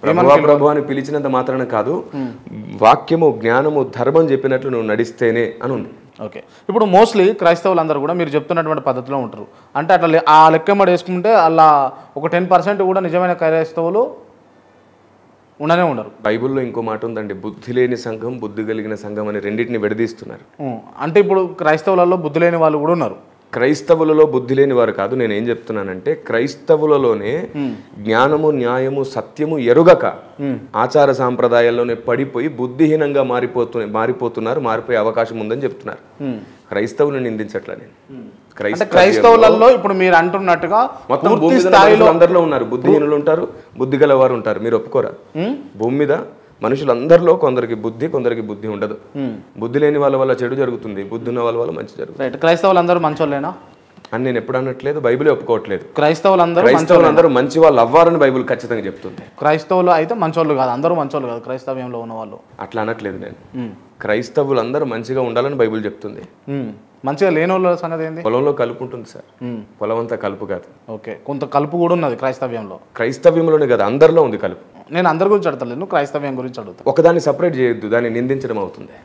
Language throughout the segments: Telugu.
ప్రభు అని పిలిచినంత మాత్రాన కాదు, వాక్యము జ్ఞానము ధర్మం చెప్పినట్లు నువ్వు నడిస్తేనే అని ఉంది. ఓకే, ఇప్పుడు మోస్ట్లీ క్రైస్తవులందరూ కూడా మీరు చెప్తున్నటువంటి పద్ధతిలో ఉంటారు. అంటే అట్లా ఆ లెక్కమ్మడి వేసుకుంటే అలా ఒక 10% కూడా నిజమైన క్రైస్తవులు ఉండనే ఉండరు. బైబిల్లో ఇంకో మాట ఉందండి, బుద్ధి లేని సంఘం, బుద్ధి కలిగిన సంఘం అని రెండింటిని విడదీస్తున్నారు. అంటే ఇప్పుడు క్రైస్తవులలో బుద్ధి లేని వాళ్ళు కూడా ఉన్నారు. క్రైస్తవులలో బుద్ధి లేని వారు కాదు. నేను ఏం చెప్తున్నానంటే క్రైస్తవులలోనే జ్ఞానము, న్యాయము, సత్యము ఎరుగక ఆచార సాంప్రదాయాల్లోనే పడిపోయి బుద్ధిహీనంగా మారిపోతున్నారు, మారిపోయే అవకాశం ఉందని చెప్తున్నారు. క్రైస్తవులను నిందించట్లా నేను. క్రైస్తవులలో ఇప్పుడు మీరు అంటున్నట్టుగా మొత్తం భూమి మీద అందరిలో ఉన్నారు, బుద్ధిహీనులు ఉంటారు, బుద్ధి గలవారు ఉంటారు. మీరు ఒప్పుకోరా? భూమి మీద మనుషులందరిలో కొందరికి బుద్ధి, కొందరికి బుద్ధి ఉండదు. బుద్ధి లేని వాళ్ళ వల్ల చెడు జరుగుతుంది, బుద్ధి ఉన్న వాళ్ళ వల్ల మంచి జరుగుతుంది. క్రైస్తవులందరూ మంచోళ్ళేనా అని నేను ఎప్పుడు అనట్లేదు, బైబిల్ ఒప్పుకోవట్లేదు. క్రైస్తవులందరూ మంచి వాళ్ళు అవ్వాలని బైబిల్ ఖచ్చితంగా చెప్తుంది. క్రైస్తవులు అయితే మంచోళ్ళు కాదు, అందరూ మంచోళ్ళు కాదు క్రైస్తవ్యంలో ఉన్న వాళ్ళు. అట్లా అనట్లేదు నేను. క్రైస్తవులందరూ మంచిగా ఉండాలని బైబిల్ చెప్తుంది. మంచిగా లేని వాళ్ళ సంగతి ఏంది? పొలంలో కలుపు ఉంటుంది సార్, పొలం అంతా కలుపు కాదు. ఓకే, కొంత కలుపు కూడా ఉన్నది క్రైస్తవ్యంలో. క్రైస్తవ్యంలోనే కదా, అందరిలో ఉంది కలుపు. నేను అందరి గురించి అడతలేను, క్రైస్తవ్యం గురించి అడుగుతాను. ఒకదాన్ని సపరేట్ చేయొద్దు, దాన్ని నిందించడం అవుతుంది.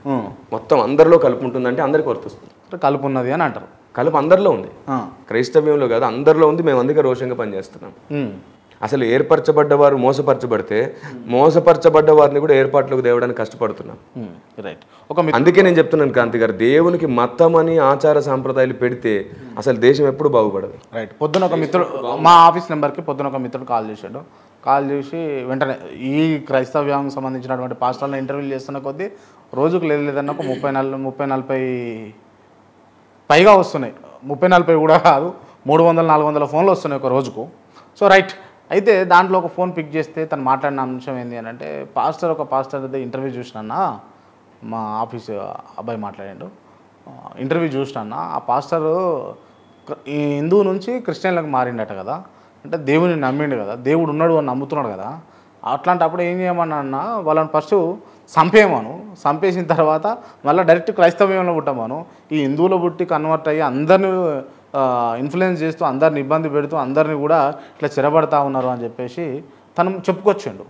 మొత్తం అందరిలో కలుపు ఉంటుందంటే అందరికి వర్తిస్తుంది. కలుపు ఉన్నది అని అంటారు. కలుపు అందరిలో ఉంది, క్రైస్తవ్యంలో కాదు అందరిలో ఉంది. మేము అందుకే రోషంగా పనిచేస్తున్నాం. అసలు ఏర్పరచబడ్డవారు మోసపరచబడితే మోసపరచబడ్డ వారిని కూడా ఏర్పాట్లోకి తేవడానికి కష్టపడుతున్నాం. అందుకే నేను చెప్తున్నాను క్రాంతి గారు, దేవునికి మతం అని ఆచార సాంప్రదాయాలు పెడితే అసలు దేశం ఎప్పుడు బాగుపడదు. రైట్. పొద్దున ఒక మిత్రుడు మా ఆఫీస్ నెంబర్కి పొద్దున ఒక మిత్రుడు కాల్ చేశాడు. కాల్ చేసి వెంటనే ఈ క్రైస్తవ్యానికి సంబంధించినటువంటి పాస్టర్లను ఇంటర్వ్యూలు చేస్తున్న కొద్దీ రోజుకు లేదన్నా ఒక 30-40 పైగా వస్తున్నాయి. 30-40 కూడా కాదు, 300-400 ఫోన్లు వస్తున్నాయి ఒక రోజుకు. So right. అయితే దాంట్లో ఒక ఫోన్ పిక్ చేస్తే తను మాట్లాడిన అంశం ఏంటి అని అంటే, ఒక పాస్టర్ ఇంటర్వ్యూ చూసినా, మా ఆఫీస్ అబ్బాయి మాట్లాడాడు, ఇంటర్వ్యూ చూసినా ఆ పాస్టరు ఈ హిందూ నుంచి క్రిస్టియన్లకు మారిండట కదా, అంటే దేవుని నమ్మిండు కదా, దేవుడు ఉన్నాడు అని నమ్ముతున్నాడు కదా, అట్లాంటప్పుడు ఏం చేయమన్నా వాళ్ళని ఫస్ట్ చంపేసిన తర్వాత మళ్ళీ డైరెక్ట్ క్రైస్తవ్యంలో పుట్టమాను, ఈ హిందువులో పుట్టి కన్వర్ట్ అయ్యి అందరినీ ఇన్ఫ్లుయెన్స్ చేస్తూ, అందరిని ఇబ్బంది పెడుతూ, అందరినీ కూడా ఇట్లా చెరబడతా ఉన్నారు అని చెప్పేసి తను చెప్పుకొచ్చిండు.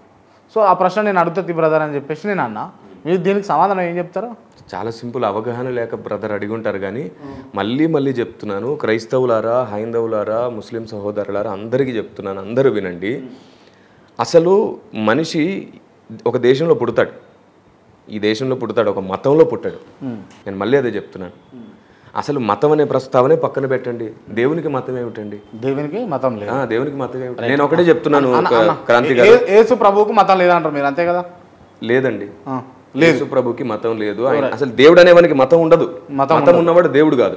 సో ఆ ప్రశ్న నేను అడుగుతుంది బ్రదర్ అని చెప్పేసి నేను అన్నా. మీరు దీనికి సమాధానం ఏం చెప్తారు? చాలా సింపుల్, అవగాహన లేక బ్రదర్ అడిగి ఉంటారు. కానీ మళ్ళీ చెప్తున్నాను, క్రైస్తవులారా, హైందవులారా, ముస్లిం సహోదరులారా అందరికీ చెప్తున్నాను, అందరూ వినండి. అసలు మనిషి ఒక దేశంలో పుడతాడు, ఈ దేశంలో పుడతాడు, ఒక మతంలో పుట్టాడు. నేను మళ్ళీ అదే చెప్తున్నాను. అసలు మతం అనే ప్రస్తావనే పక్కన పెట్టండి. దేవునికి మతం ఏమిటండి? దేవునికి మతం లేదు. దేవునికి మతం ఏమిటి? నేను ఒకటే చెప్తున్నాను క్రాంతి గారు, యేసు ప్రభువుకు మతం లేదంటారు మీరు, అంతే కదా? లేదండి, యేసు ప్రభుకి మతం లేదు. అసలు దేవుడు అనేవానికి మతం ఉండదు, మతం ఉన్నవాడు దేవుడు కాదు.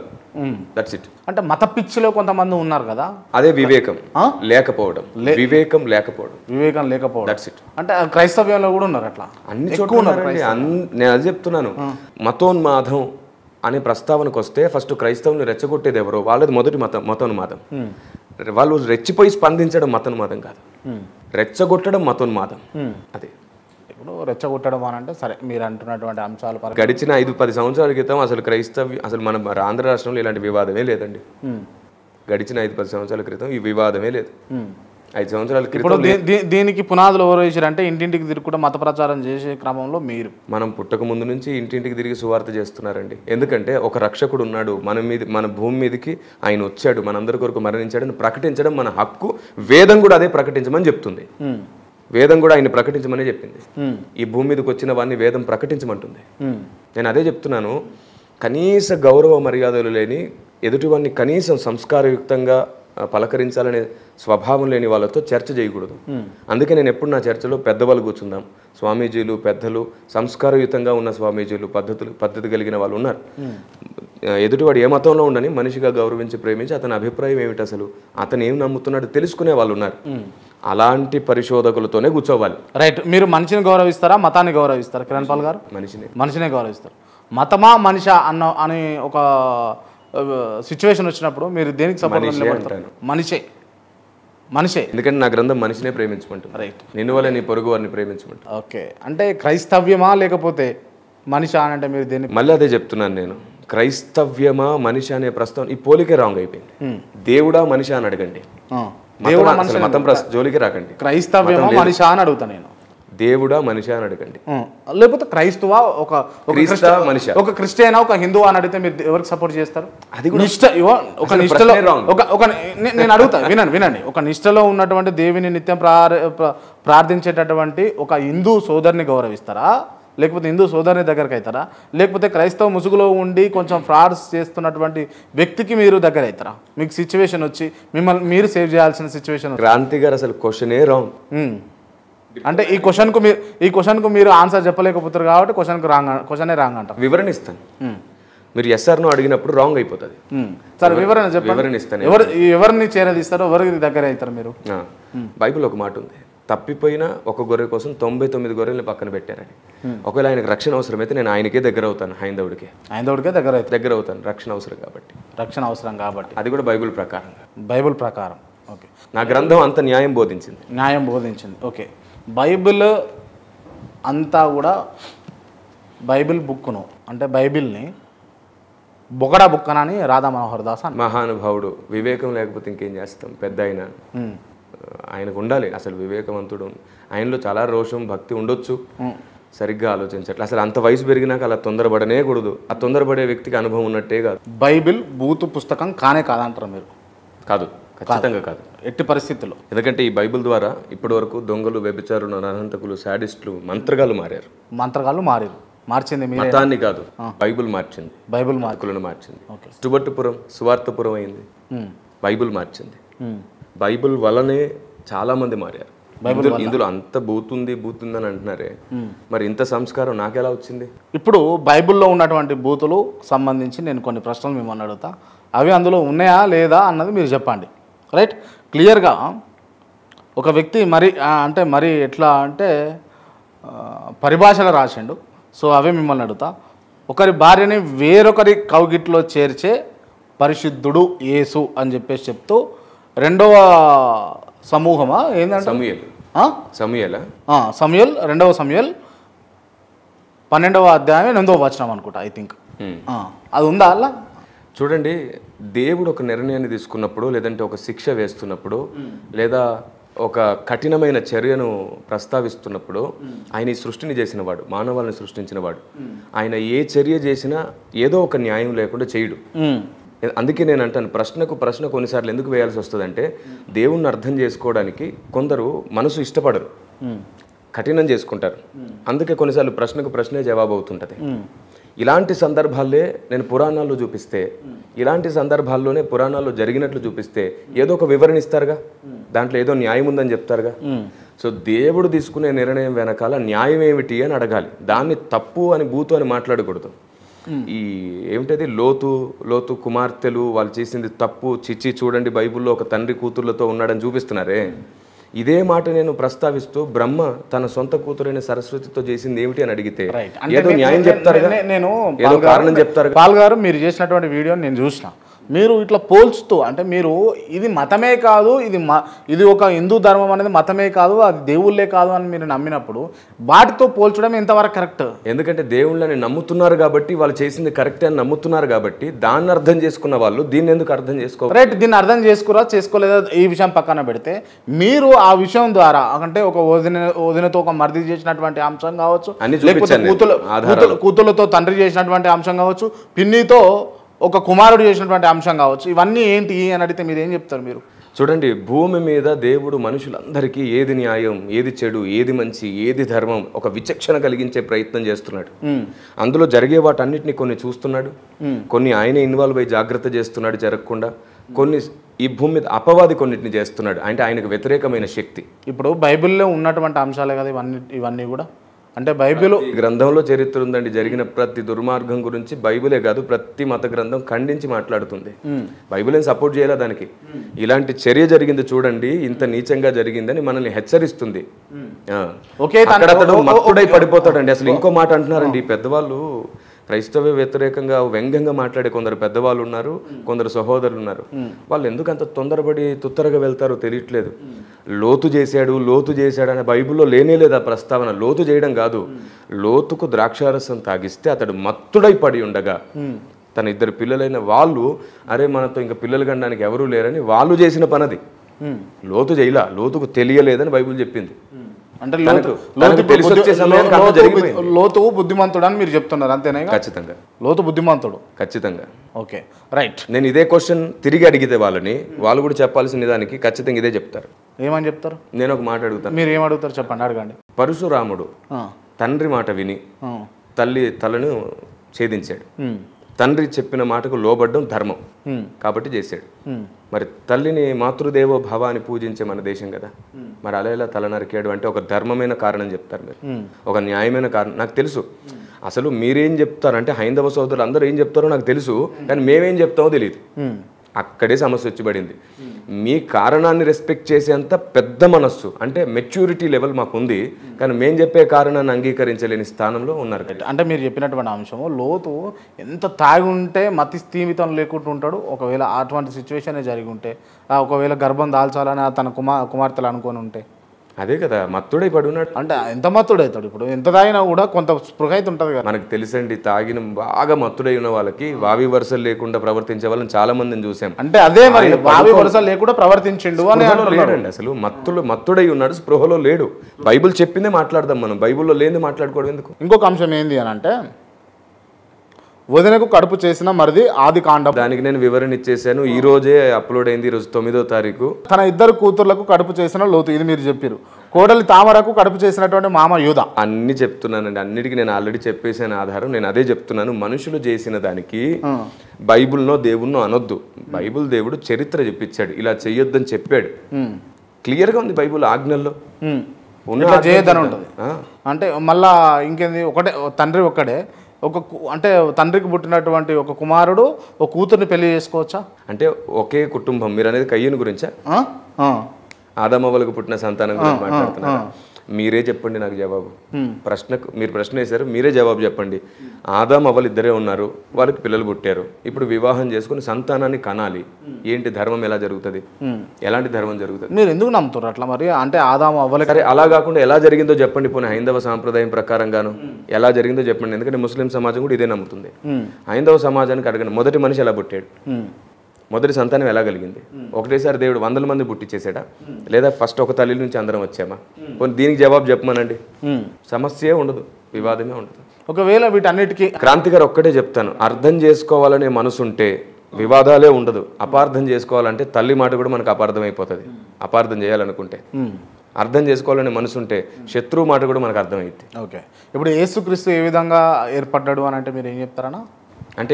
That's it. అంటే మత పిచ్చిలో కొంతమంది ఉన్నారు కదా, అదే వివేకం లేకపోవడం. వివేకం లేకపోవడం దట్స్ ఇట్. అంటే క్రైస్తవ్యంలో కూడా ఉన్నారు అట్లా, అన్ని చోట్ల ఉన్నారు. నేను అది చెప్తున్నాను. మతోన్మాదం అనే ప్రస్తావనకు వస్తే ఫస్ట్ క్రైస్తవుని రెచ్చగొట్టేది ఎవరో వాళ్ళది మొదటి మతోన్మాదం. వాళ్ళు రెచ్చిపోయి స్పందించడం మతోన్మాదం కాదు, రెచ్చగొట్టడం మతోన్మాదం. అదే ఇప్పుడు రెచ్చగొట్టడం అని అంటే సరే మీరు అంటున్నటువంటి అంశాలు గడిచిన 5-10 సంవత్సరాల క్రితం అసలు మన ఆంధ్ర రాష్ట్రంలో ఇలాంటి వివాదమే లేదండి. గడిచిన 5-10 సంవత్సరాల క్రితం ఈ వివాదమే లేదు. 5 సంవత్సరాల క్రితం దీనికి పునాదులు ఎవరు వేసారంటే ఇంటింటికి తిరిగి కూడా మత ప్రచారం చేసే క్రమంలో మీరు, మనం పుట్టక ముందు నుంచి ఇంటింటికి తిరిగి సువార్త చేస్తున్నారండి. ఎందుకంటే ఒక రక్షకుడు ఉన్నాడు, మన భూమి మీదకి ఆయన వచ్చాడు, మనందరి కొరకు మరణించాడని ప్రకటించడం మన హక్కు. వేదం కూడా అదే ప్రకటించమని చెప్తుంది. వేదం కూడా ఆయన ప్రకటించమని చెప్పింది. ఈ భూమి మీదకి వచ్చిన వాడిని వేదం ప్రకటించమంటుంది. నేను అదే చెప్తున్నాను. కనీస గౌరవ మర్యాదలు లేని ఎదుటివాడిని కనీసం సంస్కారయుక్తంగా పలకరించాలనే స్వభావం లేని వాళ్ళతో చర్చ చేయకూడదు. అందుకే నేను ఎప్పుడు నా చర్చలో పెద్దవాళ్ళు కూర్చుందాం, స్వామీజీలు, పెద్దలు, సంస్కారయుతంగా ఉన్న స్వామీజీలు, పద్ధతి కలిగిన వాళ్ళు ఉన్నారు. ఎదుటివాడు ఏ మతంలో ఉండని మనిషిగా గౌరవించి ప్రేమించి అతని అభిప్రాయం ఏమిటి, అసలు అతను ఏం నమ్ముతున్నాడు తెలుసుకునే వాళ్ళు ఉన్నారు. అలాంటి పరిశోధకులతోనే కూర్చోవాలి. రైట్. మీరు మనిషిని గౌరవిస్తారా, మతాన్ని గౌరవిస్తారా? కిరణ్ పాల్ గారు మనిషినే గౌరవిస్తారు. మతమా మనిషా అని ఒక సిచ్యువేషన్ వచ్చినప్పుడు మీరు దేనికి సపోర్ట్? మనిషే. ఎందుకంటే నా గ్రంథం మనిషినే ప్రేమించమంటుంది. రైట్. నిన్ను వల్ల నీ పొరుగు వారిని ప్రేమించమంటుంది. ఓకే. అంటే క్రైస్తవ్యమా లేకపోతే మనిషా అని అంటే మీరు దేన్ని? మళ్ళీ అదే చెప్తున్నాను నేను, క్రైస్తవ్యమా మనిషి అనే ప్రస్తావన ఈ పోలికే రాంగ్ అయిపోయింది. దేవుడా మనిషి అని అడగండి, మతం జోలికి రాకండి. క్రైస్తవ్యమా మనిషా అని అడుగుతా నేను. దేవుడా మనిషి అని అడగండి. లేకపోతే క్రైస్తవా, క్రీస్తా మనిషి, ఒక క్రిస్టియనా, ఒక హిందూ అని అడిగితే మీరు ఎవరికి సపోర్ట్ చేస్తారు? అది కూడా ఒక నిష్టలో నేను అడుగుతా, వినండి. ఒక నిష్టలో ఉన్నటువంటి దేవుని నిత్యం ప్రార్థించేటటువంటి ఒక హిందూ సోదరుని గౌరవిస్తారా, లేకపోతే హిందూ సోదరుని దగ్గరికి అవుతారా, లేకపోతే క్రైస్తవ ముసుగులో ఉండి కొంచెం ఫ్రాడ్స్ చేస్తున్నటువంటి వ్యక్తికి మీరు దగ్గర అవుతారా? మీకు సిచ్యువేషన్ వచ్చి మిమ్మల్ని మీరు సేవ్ చేయాల్సిన సిచ్యువేషన్? క్రాంతి గారు అసలు క్వశ్చనే రాంగ్. అంటే ఈ క్వశ్చన్కు మీరు ఆన్సర్ చెప్పలేకపోతారు కాబట్టి క్వశ్చనే రాంగ్ అంటారు. వివరణ ఇస్తాను. మీరు ఎస్ఆర్ను అడిగినప్పుడు రాంగ్ అయిపోతుంది. సరే వివరణ చెప్పండి. వివరణ ఇస్తాను. ఎవరిని చేరదీస్తారో, ఎవరికి దగ్గర అవుతారు మీరు? బైబిల్ ఒక మాట ఉంది, తప్పిపోయిన ఒక గొర్రె కోసం 99 గొర్రెల్ని పక్కన పెట్టారని. ఒకవేళ ఆయనకు రక్షణ అవసరమైతే నేను ఆయనకే దగ్గర అవుతాను, హైందవుడికే దగ్గర అవుతాను. రక్షణ అవసరం కాబట్టి అది కూడా బైబిల్ ప్రకారం. ఓకే, నా గ్రంథం అంత న్యాయం బోధించింది. ఓకే, బైబిల్ అంతా కూడా బైబిల్ బుక్ను, అంటే బైబిల్ని బొగడా బుక్కనని రాధా మనోహర్ దాస్ మహానుభావుడు. వివేకం లేకపోతే ఇంకేం చేస్తాం? పెద్ద ఆయనకు ఉండాలి అసలు వివేకవంతుడు. ఆయనలో చాలా రోషం, భక్తి ఉండొచ్చు, సరిగ్గా ఆలోచించట్లే. అసలు అంత వయసు పెరిగినాక అలా తొందరపడనే కూడదు. ఆ తొందరపడే వ్యక్తికి అనుభవం ఉన్నట్టే కాదు. బైబిల్ బూతు పుస్తకం కాదంటారు మీరు? కాదు, ఖచ్చితంగా కాదు, ఎట్టి పరిస్థితుల్లో. ఎందుకంటే ఈ బైబిల్ ద్వారా ఇప్పటి వరకు దొంగలు, వ్యభిచారులు, నరహంతకులు, శాడిస్టులు, మంత్రగాళ్ళు మారారు. మార్చింది మతాన్ని కాదు, బైబిల్ మార్చింది. మార్కులను మార్చింది. స్టుబర్టుపురం సువార్తపురం అయింది, బైబిల్ మార్చింది. బైబిల్ వల్లనే చాలా మంది మారారు. ఇందులో అంత బూతుంది అని అంటున్నారే, మరి ఇంత సంస్కారం నాకెలా వచ్చింది? ఇప్పుడు బైబిల్లో ఉన్నటువంటి బూతులు సంబంధించి నేను కొన్ని ప్రశ్నలు మిమ్మల్ని అడుగుతా, అవి అందులో ఉన్నాయా లేదా అన్నది మీరు చెప్పండి. రైట్, క్లియర్గా ఒక వ్యక్తి మరి ఎట్లా అంటే పరిభాషలో రాసిండు. సో అవే మిమ్మల్ని అడుగుతా. ఒకరి భార్యని వేరొకరి కౌగిట్లో చేర్చే పరిశుద్ధుడు యేసు అని చెప్పేసి చెప్తూ రెండవ సమూహమా ఏంటంటే సమూయేల్ 2 సమూయేల్ 12వ అధ్యాయం 8వ వచనం అనుకుంటా, ఐ థింక్. అది ఉందా అలా? చూడండి, దేవుడు ఒక నిర్ణయాన్ని తీసుకున్నప్పుడు, లేదంటే ఒక శిక్ష వేస్తున్నప్పుడు, లేదా ఒక కఠినమైన చర్యను ప్రస్తావిస్తున్నప్పుడు, ఆయన ఈ సృష్టిని చేసినవాడు, మానవాళ్ళని సృష్టించినవాడు. ఆయన ఏ చర్య చేసినా ఏదో ఒక న్యాయం లేకుండా చేయడు. అందుకే నేను అంటాను, ప్రశ్న కొన్నిసార్లు ఎందుకు వేయాల్సి వస్తుందంటే, దేవుణ్ణి అర్థం చేసుకోవడానికి కొందరు మనసు ఇష్టపడరు, కఠినం చేసుకుంటారు. అందుకే కొన్నిసార్లు ప్రశ్నే జవాబు అవుతుంటుంది. ఇలాంటి సందర్భాలే నేను పురాణాల్లో చూపిస్తే, ఇలాంటి సందర్భాల్లోనే పురాణాల్లో జరిగినట్లు చూపిస్తే ఏదో ఒక వివరణ ఇస్తారుగా, దాంట్లో ఏదో న్యాయం ఉందని చెప్తారుగా. సో దేవుడు తీసుకునే నిర్ణయం వెనకాల న్యాయం ఏమిటి అని అడగాలి. దాన్ని తప్పు అని బూతు అని మాట్లాడకూడదు. ఈ ఏమిటది లోతు కుమార్తెలు వాళ్ళు చేసింది తప్పు, చిచ్చి చూడండి బైబిల్లో ఒక తండ్రి కూతుర్లతో ఉన్నాడని చూపిస్తున్నారే, ఇదే మాట నేను ప్రస్తావిస్తూ బ్రహ్మ తన సొంత కూతురైన సరస్వతితో చేసింది ఏమిటి అని అడిగితే ఏదో న్యాయం చెప్తారు, ఏదో కారణం చెప్తారు. పాల్ గారు మీరు చేసినటువంటి వీడియోని నేను చూసిన, మీరు ఇట్లా పోల్చుతూ, అంటే మీరు ఇది మతమే కాదు, ఇది ఒక హిందూ ధర్మం అనేది మతమే కాదు, అది దేవుళ్ళే కాదు అని మీరు నమ్మినప్పుడు వాటితో పోల్చడం ఎంతవరకు కరెక్ట్? ఎందుకంటే దేవుళ్ళని నమ్ముతున్నారు కాబట్టి, వాళ్ళు చేసింది కరెక్ట్ అని నమ్ముతున్నారు కాబట్టి, దాన్ని అర్థం చేసుకున్న వాళ్ళు దీన్ని ఎందుకు అర్థం చేసుకో? రైట్, దీన్ని అర్థం చేసుకోలేదా ఈ విషయం పక్కన పెడితే, మీరు ఆ విషయం ద్వారా అంటే ఒక వదినతో ఒక మర్ది చేసినటువంటి అంశం కావచ్చు, లేకపోతే కూతులతో తండ్రి చేసినటువంటి అంశం కావచ్చు, పిన్నితో ఒక కుమారుడు చేసినటువంటి అంశం కావచ్చు, ఇవన్నీ ఏంటి అని అడిగితే మీరు ఏం చెప్తారు? మీరు చూడండి, భూమి మీద దేవుడు మనుషులందరికీ ఏది న్యాయం, ఏది చెడు, ఏది మంచి, ఏది ధర్మం ఒక విచక్షణ కలిగించే ప్రయత్నం చేస్తున్నాడు. అందులో జరిగే వాటన్నిటిని కొన్ని చూస్తున్నాడు, కొన్ని ఆయనే ఇన్వాల్వ్ అయ్యి జాగ్రత్త చేస్తున్నాడు జరగకుండా, కొన్ని ఈ భూమి మీద అపవాది కొన్నిటిని చేస్తున్నాడు, అంటే ఆయనకు వ్యతిరేకమైన శక్తి. ఇప్పుడు బైబిల్లో ఉన్నటువంటి అంశాలే కదా ఇవన్నీ కూడా. అంటే బైబిల్ గ్రంథంలో చరిత్ర ఉందండి, జరిగిన ప్రతి దుర్మార్గం గురించి బైబిలే కాదు ప్రతి మత గ్రంథం ఖండించి మాట్లాడుతుంది. బైబిల్ ఏం సపోర్ట్ చేయాలా దానికి? ఇలాంటి చర్య జరిగింది చూడండి, ఇంత నీచంగా జరిగిందని మనల్ని హెచ్చరిస్తుంది. అక్కడ అతడు మత్తుడై పడిపోతాడండి. అసలు ఇంకో మాట అంటున్నారండి పెద్దవాళ్ళు, క్రైస్తవ వ్యతిరేకంగా వ్యంగ్యంగా మాట్లాడే కొందరు పెద్దవాళ్ళు ఉన్నారు, కొందరు సహోదరులు ఉన్నారు. వాళ్ళు ఎందుకు అంత తొందరపడి తుత్తరగా వెళ్తారో తెలియట్లేదు. లోతు చేశాడు అనే బైబిల్లో లేనేలేదు ఆ ప్రస్తావన. లోతు చేయడం కాదు, లోతుకు ద్రాక్షారసం తాగిస్తే అతడు మత్తుడై పడి ఉండగా తన 2 పిల్లలైన వాళ్ళు, అరే మనతో ఇంకా పిల్లలు కనడానికి ఎవరూ లేరని వాళ్ళు చేసిన పనది. లోతు చేయలా, లోతుకు తెలియలేదని బైబిల్ చెప్పింది. అంటే తనకు తెలిసి వచ్చే సమయానికి అంతా జరిగిపోయింది. లోతు బుద్ధిమంతుడు అని మీరు చెప్తున్నారు అంతేనా? ఖచ్చితంగా లోతు బుద్ధిమంతుడు, ఖచ్చితంగా. Okay right. నేను ఇదే క్వశ్చన్ తిరిగి అడిగితే వాళ్ళని, వాళ్ళు కూడా చెప్పాల్సిన దానికి ఖచ్చితంగా ఇదే చెప్తారు. ఏమని చెప్తారు? నేను ఒక మాట అడుగుతాను, మీరు ఏం అడుగుతారు చెప్పండి, అడగండి. పరశురాముడు తండ్రి మాట విని తల్లి తలను ఛేదించాడు. తండ్రి చెప్పిన మాటకు లోబడ్డం ధర్మం కాబట్టి చేశాడు. మరి తల్లిని మాతృదేవో భవ అని పూజించే మన దేశం కదా, మరి అలా ఎలా తల నరికాడు అంటే ఒక ధర్మమైన కారణం చెప్తారు మీరు, ఒక న్యాయమైన కారణం. నాకు తెలుసు అసలు మీరేం చెప్తారంటే హైందవ సోదరులు అందరూ ఏం చెప్తారో నాకు తెలుసు, కానీ మేమేం చెప్తామో తెలియదు. అక్కడే సమస్య వచ్చి పడింది. మీ కారణాన్ని రెస్పెక్ట్ చేసేంత పెద్ద మనస్సు అంటే మెచ్యూరిటీ లెవెల్ మాకు ఉంది, కానీ మేము చెప్పే కారణాన్ని అంగీకరించలేని స్థానంలో ఉన్నారు. అంటే మీరు చెప్పినటువంటి అంశము లోతు ఎంత తాగి ఉంటే మతి స్థీమితం లేకుండా ఉంటాడు. ఒకవేళ అటువంటి సిచ్యువేషన్ జరిగి ఉంటే, ఒకవేళ గర్భం దాల్చాలని తన కుమార్తెలు అనుకొని ఉంటే, అదే కదా మత్తుడై పడున్నాడు. అంటే ఎంత మత్తుడు అవుతాడు? ఇప్పుడు ఎంత తాగినా కూడా కొంత స్పృహ అయితే ఉంటుంది కదా. మనకు తెలుసండి, తాగిన బాగా మత్తుడై ఉన్న వాళ్ళకి వావి వరుసలు లేకుండా ప్రవర్తించే వాళ్ళని చాలా మందిని చూసాం. అంటే అదే మరి వావి వరుసలు లేకుండా ప్రవర్తించిండు అని లేడండి. అసలు మత్తుడై ఉన్నాడు, స్పృహలో లేడు. బైబిల్ చెప్పిందే మాట్లాడదాం మనం, బైబిల్లో లేని మాట్లాడుకోవడం ఎందుకు? ఇంకొక అంశం ఏంది అని అంటే, వదినకు కడుపు చేసిన మరిది ఆది కాండం, దానికి నేను వివరణ ఇచ్చేసాను. ఈ రోజే అప్లోడ్ అయింది, ఈరోజు 9వ తారీఖు. తన ఇద్దరు కూతుర్లకు కడుపు చేసిన లోతు, ఇది మీరు చెప్పారు. కోడలి తామరకు కడుపు చేసినటువంటి మామ యూదా. అన్ని చెప్తున్నానండి, అన్నిటికీ నేను ఆల్రెడీ చెప్పేసాను ఆధారం. నేను అదే చెప్తున్నాను, మనుషులు చేసిన దానికి బైబుల్నో దేవుణ్ణో అనొద్దు. బైబుల్ దేవుడు చరిత్ర చెప్పించాడు, ఇలా చెయ్యొద్దని చెప్పాడు. క్లియర్గా ఉంది బైబుల్ ఆజ్ఞల్లో, చేయొద్దని ఉంటుంది. అంటే మళ్ళా ఇంకేంది, ఒకటే తండ్రి ఒక్కడే, అంటే తండ్రికి పుట్టినటువంటి ఒక కుమారుడు ఒక కూతుర్ని పెళ్లి చేసుకోవచ్చా? అంటే ఒకే కుటుంబం. మీరు అనేది కయ్యను గురించా? ఆదామవ్వలకు పుట్టిన సంతానం గురించి మాట్లాడుతున్నారు. మీరే చెప్పండి నాకు జవాబు. మీరు ప్రశ్న వేశారు, మీరే జవాబు చెప్పండి. ఆదామవ్వలు ఇద్దరే ఉన్నారు, వాళ్ళకి పిల్లలు పుట్టారు. ఇప్పుడు వివాహం చేసుకుని సంతానాన్ని కనాలి. ఏంటి ధర్మం ఎలా జరుగుతుంది? ఎలాంటి ధర్మం జరుగుతుంది? మీరు ఎందుకు నమ్ముతారు అట్లా? మరి అంటే ఆదామవ్వలు సరే, అలా కాకుండా ఎలా జరిగిందో చెప్పండి. పోనీ హైందవ సాంప్రదాయం ప్రకారంగాను ఎలా జరిగిందో చెప్పండి. ఎందుకంటే ముస్లిం సమాజం కూడా ఇదే నమ్ముతుంది. హైందవ సమాజానికి అడగండి, మొదటి మనిషి ఎలా పుట్టాడు? మొదటి సంతానం ఎలా కలిగింది? ఒకటేసారి దేవుడు 100 మంది పుట్టించేసాడా? లేదా ఫస్ట్ ఒక తల్లి నుంచి అందరం వచ్చామా? దీనికి జవాబు చెప్పమనండి. సమస్యే ఉండదు, వివాదమే ఉండదు. ఒకవేళ వీటన్నిటికీ క్రాంతి గారు ఒక్కటే చెప్తాను, అర్థం చేసుకోవాలనే మనసుంటే వివాదాలే ఉండదు. అపార్థం చేసుకోవాలంటే తల్లి మాట కూడా మనకు అపార్థం అయిపోతుంది. అపార్థం చేయాలనుకుంటే, అర్థం చేసుకోవాలనే మనసుంటే శత్రువు మాట కూడా మనకు అర్థమైంది. ఓకే, ఇప్పుడు యేసుక్రీస్తు ఏ విధంగా ఏర్పడ్డాడు అని అంటే మీరు ఏం చెప్తారన్నా? అంటే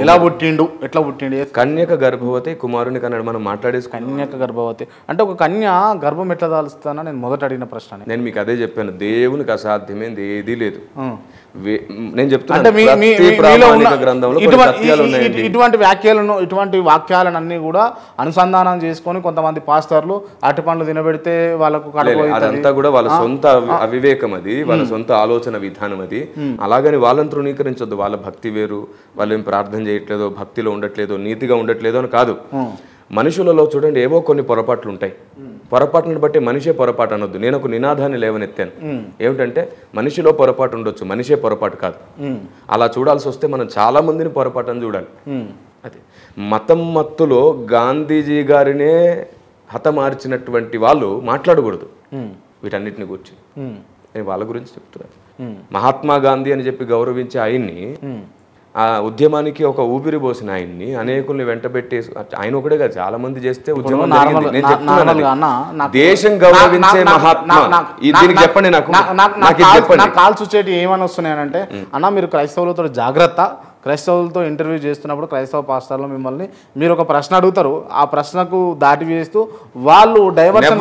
ఎలా పుట్టిండు, ఎట్లా పుట్టిండు? కన్యక గర్భవతి కుమారుని కన్నాడు. మనం మాట్లాడేసి కన్యక గర్భవతి అంటే ఒక కన్య గర్భం ఎట్లా దాల్స్తానా? నేను మొదట అడిగిన ప్రశ్న. నేను మీకు అదే చెప్పాను, దేవునికి అసాధ్యమైంది ఏదీ లేదు. నేను చెప్తాను, ఇటువంటి వాక్యాలను అన్ని కూడా అనుసంధానం చేసుకొని కొంతమంది పాస్టర్లు అరటి పండ్లు తినబెడితే వాళ్ళకు అదంతా కూడా వాళ్ళ సొంత అవివేకం, అది వాళ్ళ సొంత ఆలోచన విధానం. అది అలాగని వాళ్ళని తృణీకరించొద్దు. వాళ్ళ భక్తి వేరు, వాళ్ళు ఏం ప్రార్థన చేయట్లేదో, భక్తిలో ఉండట్లేదో, నీతిగా ఉండట్లేదో అని కాదు. మనుషులలో చూడండి ఏవో కొన్ని పొరపాట్లు ఉంటాయి. పొరపాటును బట్టి మనిషే పొరపాటు అనొద్దు. నేను ఒక నినాదాన్ని లేవనెత్తాను, ఏమిటంటే మనిషిలో పొరపాటు ఉండొచ్చు, మనిషే పొరపాటు కాదు. అలా చూడాల్సి వస్తే మనం చాలా మందిని పొరపాటు అని చూడాలి. అదే మతం మత్తులో గాంధీజీ గారినే హతమార్చినటువంటి వాళ్ళు మాట్లాడకూడదు వీటన్నిటిని గురించి. నేను వాళ్ళ గురించి చెప్తున్నాను. మహాత్మా గాంధీ అని చెప్పి గౌరవించే ఆయన్ని, ఆ ఉద్యమానికి ఒక ఊపిరి పోసిన ఆయన్ని అనేకుల్ని వెంటబెట్టి, ఆయన ఒకటే కాదు చాలా మంది చేస్తే ఉద్యమం దేశం గౌరవించే మహాత్మా. దీనికి చెప్పండి, నాకు కాల్స్ వచ్చేటి ఏమని వస్తున్నాయనంటే, అన్న మీరు క్రైస్తవులతో జాగ్రత్త, క్రైస్తవులతో ఇంటర్వ్యూ చేస్తున్నప్పుడు క్రైస్తవ పాస్టర్లు మిమ్మల్ని మీరు ఒక ప్రశ్న అడుగుతారు, ఆ ప్రశ్నకు దాటి వేస్తూ వాళ్ళు డైవర్షన్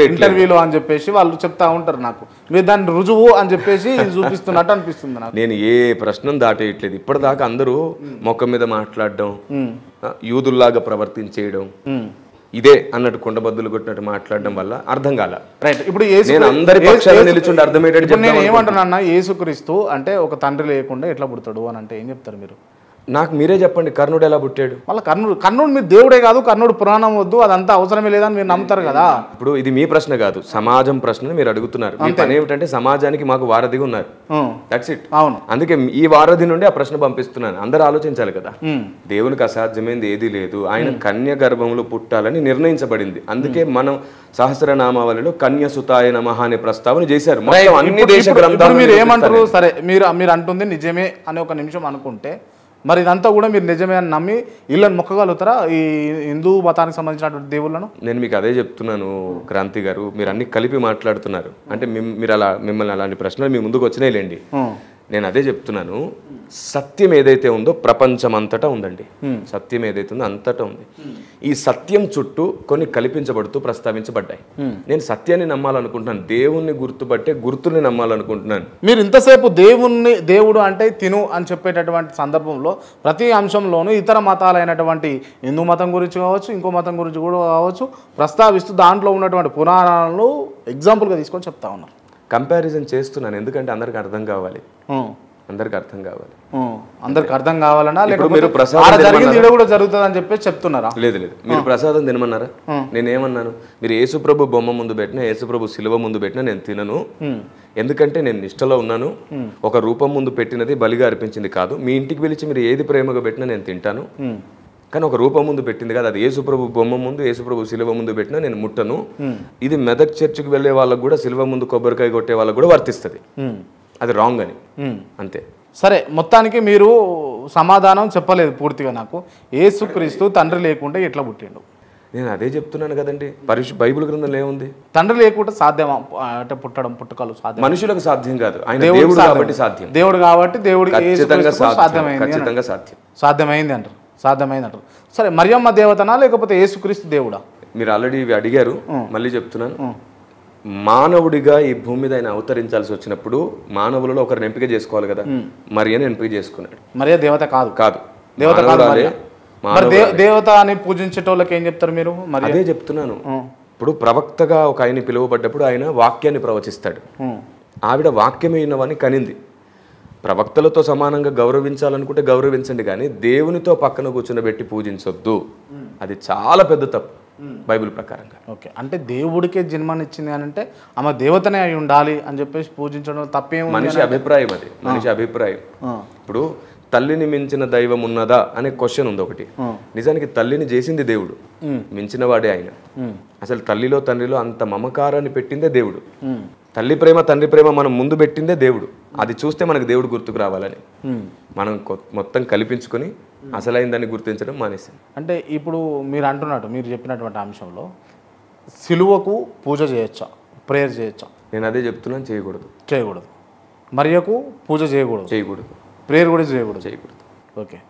ఇంటర్వ్యూలో అని చెప్పేసి వాళ్ళు చెప్తా ఉంటారు. నాకు మీరు దాన్ని రుజువు అని చెప్పేసి చూపిస్తున్నట్టు అనిపిస్తుంది నాకు. నేను ఏ ప్రశ్నను దాటేయట్లేదు. ఇప్పటిదాకా అందరూ మొక్క మీద మాట్లాడడం, యూదుల్లాగా ప్రవర్తించేయడం, ఇదే అన్నట్టు కొండబద్దులు కొట్టినట్టు మాట్లాడడం వల్ల అర్థం కాల. రైట్, ఇప్పుడు అందరి పక్షాలు నిలుచుండి అర్థమయ్యేటట్టు నేను ఏమంటున్నా, యేసుక్రీస్తు అంటే ఒక తండ్రి లేకుండా ఎట్లా పుడతాడు అని అంటే ఏం చెప్తారు మీరు? నాకు మీరే చెప్పండి, కర్ణుడు ఎలా పుట్టాడు? మళ్ళీ కర్ణుడు మీరు దేవుడే కాదు, కర్ణుడు పురాణం వద్దు, అదంతా అవసరమే లేదని మీరు నమ్ముతారు కదా. ఇప్పుడు ఇది మీ ప్రశ్న కాదు, సమాజం ప్రశ్నని మీరు అడుగుతున్నారు. మీ పని ఏమిటంటే సమాజానికి మాకు వారధిగా ఉన్నారు, దట్స్ ఇట్. అవును, అందుకే ఈ వారధి నుండి ఆ ప్రశ్న పంపిస్తున్నాను. అందరూ ఆలోచించాలి కదా. దేవునికి అసాధ్యమైంది ఏది లేదు. ఆయన కన్య గర్భంలో పుట్టాలని నిర్ణయించబడింది. అందుకే మనం సహస్రనామావళిలో కన్యసుతాయ నమః అనే ప్రస్తావన చేశారు. మొత్తం అన్ని దేశ గ్రంథాలు. మీరు ఏమంటారు? సరే, మీరు అంటుంది నిజమే అని ఒక నిమిషం అనుకుంటే, మరి ఇదంతా కూడా మీరు నిజమే అని నమ్మి ఇళ్ళని మొక్కగలుగుతారా ఈ హిందూ మతానికి సంబంధించినటువంటి దేవుళ్ళను? నేను మీకు అదే చెప్తున్నాను క్రాంతి గారు, మీరు అన్ని కలిపి మాట్లాడుతున్నారు. అంటే మీరు మిమ్మల్ని అలాంటి ప్రశ్నలు మీ ముందుకు వచ్చినాయి లేండి. నేను అదే చెప్తున్నాను, సత్యం ఏదైతే ఉందో ప్రపంచం అంతటా ఉందండి. సత్యం ఏదైతే ఉందో అంతటా ఉంది. ఈ సత్యం చుట్టూ కొన్ని కల్పించబడుతూ ప్రస్తావించబడ్డాయి. నేను సత్యాన్ని నమ్మాలనుకుంటున్నాను, దేవుణ్ణి గుర్తుపట్టే గుర్తుల్ని నమ్మాలనుకుంటున్నాను. మీరు ఇంతసేపు దేవుడు అంటే తిను అని చెప్పేటటువంటి సందర్భంలో ప్రతి అంశంలోనూ ఇతర మతాలైనటువంటి హిందూ మతం గురించి కావచ్చు, ఇంకో మతం గురించి కూడా కావచ్చు ప్రస్తావిస్తూ దాంట్లో ఉన్నటువంటి పురాణాలను ఎగ్జాంపుల్గా తీసుకొని చెప్తా ఉన్నారు. కంపారిజన్ చేస్తున్నాను ఎందుకంటే అందరికి అర్థం కావాలి. అందరికి అర్థం కావాలన్నా మీరు కూడా జరుగుతుంది అని చెప్పేసి చెప్తున్నారా? లేదు, మీరు ప్రసాదం తినమన్నారా? నేనేమన్నాను? మీరు యేసుప్రభు బొమ్మ ముందు పెట్టినా, యేసుప్రభు శిలువ ముందు పెట్టినా నేను తినను. ఎందుకంటే నేను నిష్టలో ఉన్నాను. ఒక రూపం ముందు పెట్టినది బలిగా అర్పించింది కాదు. మీ ఇంటికి పిలిచి మీరు ఏది ప్రేమగా పెట్టినా నేను తింటాను. కానీ ఒక రూపం ముందు పెట్టింది కదా, అది యేసుప్రభు బొమ్మ ముందు, యేసుప్రభు శిలువ ముందు పెట్టినా నేను ముట్టను. ఇది మెదక్ చర్చికి వెళ్ళే వాళ్ళకు కూడా, శిలువ ముందు కొబ్బరికాయ కొట్టే వాళ్ళకు కూడా వర్తిస్తుంది. అది రాంగ్ అని అంతే. సరే, మొత్తానికి మీరు సమాధానం చెప్పలేదు పూర్తిగా నాకు. యేసుక్రీస్తు తండ్రి లేకుండా ఎట్లా పుట్టిండు? నేను అదే చెప్తున్నాను కదండి. బైబిల్ గ్రంథంలో ఏముంది? తండ్రి లేకుండా సాధ్యమా అంటే పుట్టకలు సాధ్యం? మనుషులకు సాధ్యం కాదు, ఆయన దేవుడు కాబట్టి సాధ్యం. దేవుడు కాబట్టి దేవుడికి సాధ్యమైంది అంటారు. సరే, మరియమ్మ దేవతనా లేకపోతే యేసుక్రీస్తు దేవుడా? మీరు ఆల్రెడీ ఇవి అడిగారు, మళ్ళీ చెప్తున్నాను. మానవుడిగా ఈ భూమి మీద ఆయన అవతరించాల్సి వచ్చినప్పుడు మానవులలో ఒకరిని ఎంపిక చేసుకోవాలి కదా. మరియని ఎంపిక చేసుకున్నాడు. మరియ దేవత కాదు? దేవత కాదు. దేవత అని పూజించేటోళ్ళకి ఏం చెప్తారు మీరు? మరి అదే చెప్తున్నాను. ఇప్పుడు ప్రవక్తగా ఒక ఆయన పిలువబడ్డప్పుడు ఆయన వాక్యాన్ని ప్రవచిస్తాడు. ఆవిడ వాక్యమైనవని కనింది. ప్రవక్తలతో సమానంగా గౌరవించాలనుకుంటే గౌరవించండి, కానీ దేవునితో పక్కన కూర్చునబెట్టి పూజించొద్దు. అది చాలా పెద్ద తప్పు బైబిల్ ప్రకారంగా. ఓకే, అంటే దేవుడికే జన్మనిచ్చింది అని అంటే ఆమె దేవతనే అయి ఉండాలి అని చెప్పేసి పూజించడం తప్పేమో? మనిషి అభిప్రాయం, అది మనిషి అభిప్రాయం. ఇప్పుడు తల్లిని మించిన దైవం ఉన్నదా అనే క్వశ్చన్ ఉంది ఒకటి. నిజానికి తల్లిని చేసింది దేవుడు, మించిన వాడే ఆయన. అసలు తల్లిలో తండ్రిలో అంత మమకారాన్ని పెట్టిందే దేవుడు. తల్లి ప్రేమ తండ్రి ప్రేమ మనం ముందు పెట్టిందే దేవుడు. అది చూస్తే మనకు దేవుడు గుర్తుకు రావాలని మనం మొత్తం కల్పించుకొని అసలైన దాన్ని గుర్తించడం మానేసాం. అంటే ఇప్పుడు మీరు చెప్పినటువంటి అంశంలో సిలువకు పూజ చేయొచ్చా, ప్రేయర్ చేయొచ్చా? నేను అదే చెప్తున్నాను, చేయకూడదు. మరియకు పూజ చేయకూడదు, చేయకూడదు. ప్రేయర్ కూడా చేయకూడదు. ఓకే.